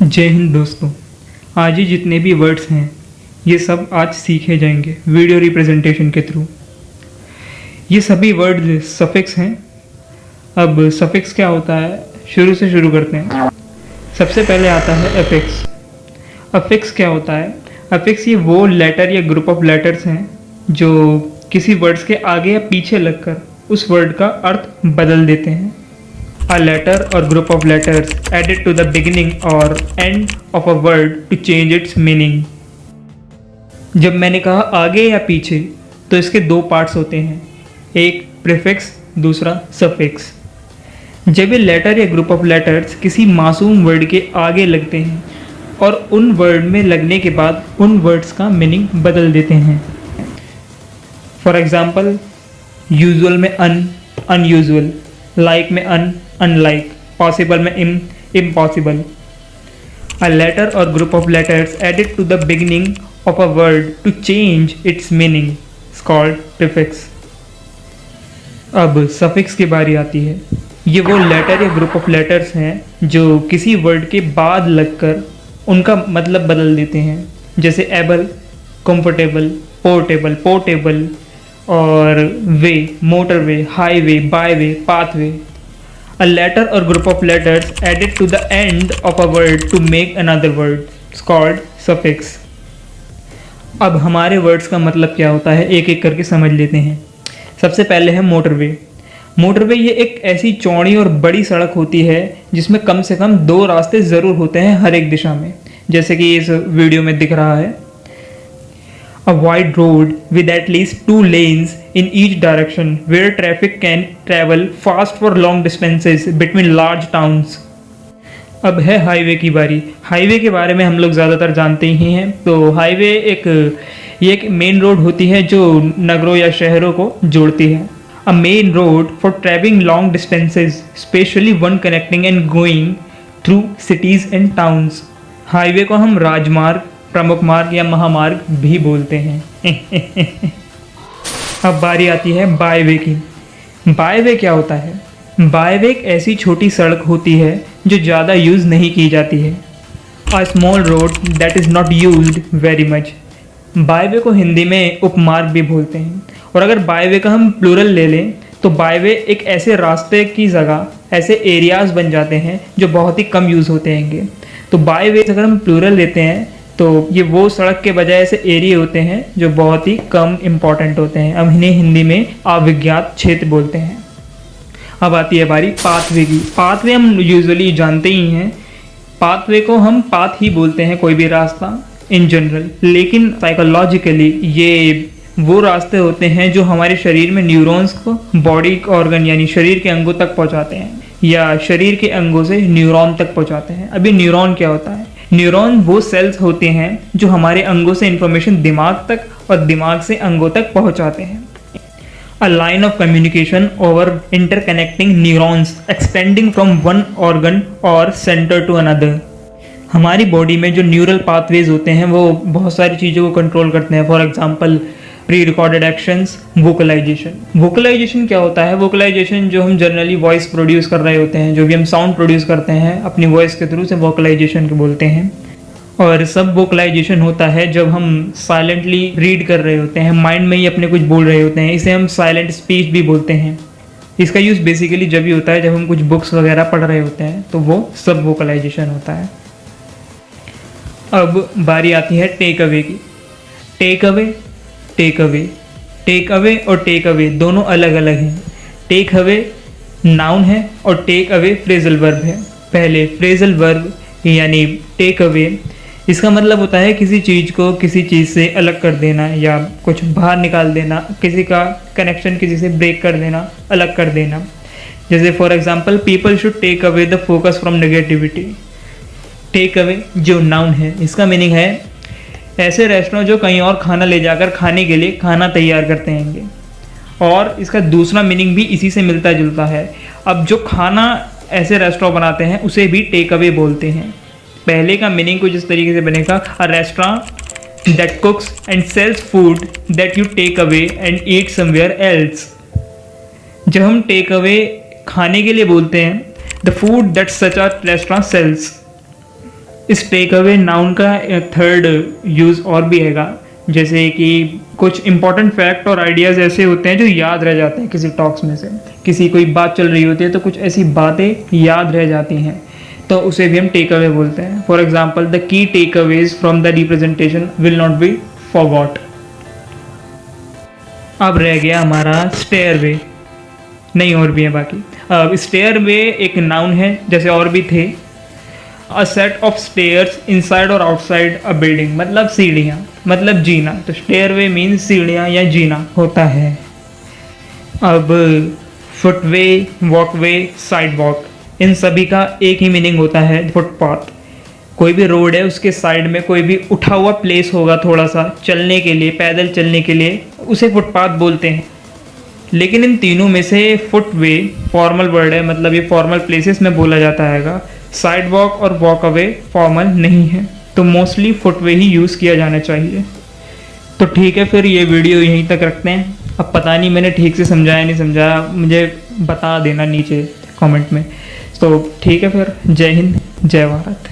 जय हिंद दोस्तों। आज ही जितने भी वर्ड्स हैं ये सब आज सीखे जाएंगे वीडियो रिप्रेजेंटेशन के थ्रू। ये सभी वर्ड सफिक्स हैं। अब सफिक्स क्या होता है शुरू से शुरू करते हैं। सबसे पहले आता है अफिक्स। अफिक्स क्या होता है? अफिक्स ये वो लेटर या ग्रुप ऑफ लेटर्स हैं जो किसी वर्ड्स के आगे या पीछे लगकर उस वर्ड का अर्थ बदल देते हैं। A letter or group of letters added to the beginning or end of a word to change its meaning। जब मैंने कहा आगे या पीछे तो इसके दो पार्ट्स होते हैं, एक प्रीफिक्स, दूसरा सफिक्स। जब ये लेटर या ग्रुप ऑफ लेटर्स किसी मासूम वर्ड के आगे लगते हैं और उन वर्ड में लगने के बाद उन वर्ड्स का मीनिंग बदल देते हैं। फॉर एग्जाम्पल, यूजुअल में अनयूजुअल, लाइक में अनलाइक, पॉसिबल में impossible. A letter or group of letters added to the beginning of a word to change its meaning is called prefix। अब सफिक्स की बारी आती है। ये वो लेटर या ग्रुप ऑफ लेटर्स हैं जो किसी वर्ड के बाद लगकर उनका मतलब बदल देते हैं, जैसे एबल, कंफर्टेबल, पोर्टेबल और way, motorway, highway, byway, pathway. A letter or group of letters added to the end of a word to make another word is called suffix। अब हमारे वर्ड्स का मतलब क्या होता है एक एक करके समझ लेते हैं। सबसे पहले है मोटरवे। मोटरवे ये एक ऐसी चौड़ी और बड़ी सड़क होती है जिसमें कम से कम दो रास्ते ज़रूर होते हैं हर एक दिशा में, जैसे कि इस वीडियो में दिख रहा है। A wide road with at least 2 lanes in each direction where traffic can travel fast for long distances between large towns। अब है हाईवे की बारी। हाईवे के बारे में हम लोग ज़्यादातर जानते ही हैं। तो हाईवे ये एक मेन रोड होती है जो नगरों या शहरों को जोड़ती है। A main road for traveling long distances, especially one connecting and going through cities and towns। Highway को हम राजमार्ग, प्रमुख मार्ग या महामार्ग भी बोलते हैं। अब बारी आती है बायवे की। बायवे क्या होता है? बायवे एक ऐसी छोटी सड़क होती है जो ज़्यादा यूज़ नहीं की जाती है। A small road that is not used very much. Byway को हिंदी में उपमार्ग भी बोलते हैं। और अगर बायवे का हम प्लूरल ले लें तो बायवे एक ऐसे रास्ते की जगह ऐसे एरियाज़ बन जाते हैं जो बहुत ही कम यूज़ होते हैंगे। तो बायवे अगर हम प्लूरल लेते हैं तो ये वो सड़क के बजाय ऐसे एरिया होते हैं जो बहुत ही कम इम्पॉर्टेंट होते हैं। अब इन्हें हिंदी में अविज्ञात क्षेत्र बोलते हैं। अब आती है बारी पाथवे की। पाथवे हम यूजुअली जानते ही हैं। पाथवे को हम पाथ ही बोलते हैं, कोई भी रास्ता इन जनरल। लेकिन साइकोलॉजिकली ये वो रास्ते होते हैं जो हमारे शरीर में न्यूरॉन्स को बॉडी ऑर्गन यानी शरीर के अंगों तक पहुंचाते हैं या शरीर के अंगों से न्यूरॉन तक पहुंचाते हैं। अभी न्यूरॉन क्या होता है? न्यूरॉन वो सेल्स होते हैं जो हमारे अंगों से इंफॉर्मेशन दिमाग तक और दिमाग से अंगों तक पहुंचाते हैं। A line of communication over interconnecting neurons extending from one organ or centre to another. हमारी बॉडी में जो न्यूरल पाथवेज होते हैं वो बहुत सारी चीज़ों को कंट्रोल करते हैं। For example, pre recorded actions, vocalisation. Vocalisation क्या होता है? वोकलाइजेशन जो हम जनरली वॉइस प्रोड्यूस कर रहे होते हैं, जो भी हम साउंड प्रोड्यूस करते हैं अपनी वॉइस के थ्रू, से वोकलाइजेशन को बोलते हैं। और सब वोकलाइजेशन होता है जब हम साइलेंटली रीड कर रहे होते हैं, माइंड में ही अपने कुछ बोल रहे होते हैं। इसे हम साइलेंट स्पीच भी बोलते हैं। इसका यूज़ बेसिकली जब भी होता है जब हम कुछ बुक्स वगैरह पढ़ रहे होते हैं, तो वो सब वोकलाइजेशन होता है। अब बारी आती है टेक अवे की। टेक अवे और टेक अवे दोनों अलग अलग हैं। टेक अवे नाउन है और टेक अवे फ्रेजल वर्ब है। पहले फ्रेजल वर्ब यानी टेक अवे, इसका मतलब होता है किसी चीज़ को किसी चीज़ से अलग कर देना या कुछ बाहर निकाल देना, किसी का कनेक्शन किसी से ब्रेक कर देना, अलग कर देना। जैसे for example, people should take away the focus from negativity. Take away जो नाउन है इसका मीनिंग है ऐसे रेस्टोरेंट जो कहीं और खाना ले जाकर खाने के लिए खाना तैयार करते हैंगे। और इसका दूसरा मीनिंग भी इसी से मिलता जुलता है। अब जो खाना ऐसे रेस्टोरेंट बनाते हैं उसे भी टेक अवे बोलते हैं। पहले का मीनिंग कुछ इस तरीके से बनेगा, a restaurant that cooks and sells food that you take away and eat somewhere else. जब हम टेक अवे खाने के लिए बोलते हैं, the food that such a restaurant sells. इस टेक अवे नाउन का थर्ड यूज़ और भी हैगा, जैसे कि कुछ इंपॉर्टेंट फैक्ट और आइडियाज़ ऐसे होते हैं जो याद रह जाते हैं किसी टॉक्स में से। किसी कोई बात चल रही होती है तो कुछ ऐसी बातें याद रह जाती हैं, तो उसे भी हम टेक अवे बोलते हैं। For example, the key takeaways from the representation will not be forgot. अब रह गया हमारा स्टेयरवे, नहीं और भी है बाकी। अब स्टेयरवे एक नाउन है, जैसे और भी थे। A set of stairs inside और आउटसाइड अ बिल्डिंग, मतलब सीढ़ियाँ, मतलब जीना। तो स्टेयरवे मीन्स सीढ़ियाँ या जीना होता है। अब फुटवे, वॉकवे, साइड वॉक, इन सभी का एक ही मीनिंग होता है, फुटपाथ। कोई भी रोड है उसके साइड में कोई भी उठा हुआ प्लेस होगा थोड़ा सा चलने के लिए, पैदल चलने के लिए, उसे फुटपाथ बोलते हैं। लेकिन इन तीनों में से फुटवे फॉर्मल वर्ड है, मतलब ये फॉर्मल प्लेसेस में बोला जाता है। साइड वॉक और वॉक अवे फॉर्मल नहीं है, तो मोस्टली फुटवे ही यूज़ किया जाना चाहिए। तो ठीक है, फिर ये वीडियो यहीं तक रखते हैं। अब पता नहीं मैंने ठीक से समझाया नहीं समझाया, मुझे बता देना नीचे कमेंट में। तो ठीक है फिर, जय हिंद, जय भारत।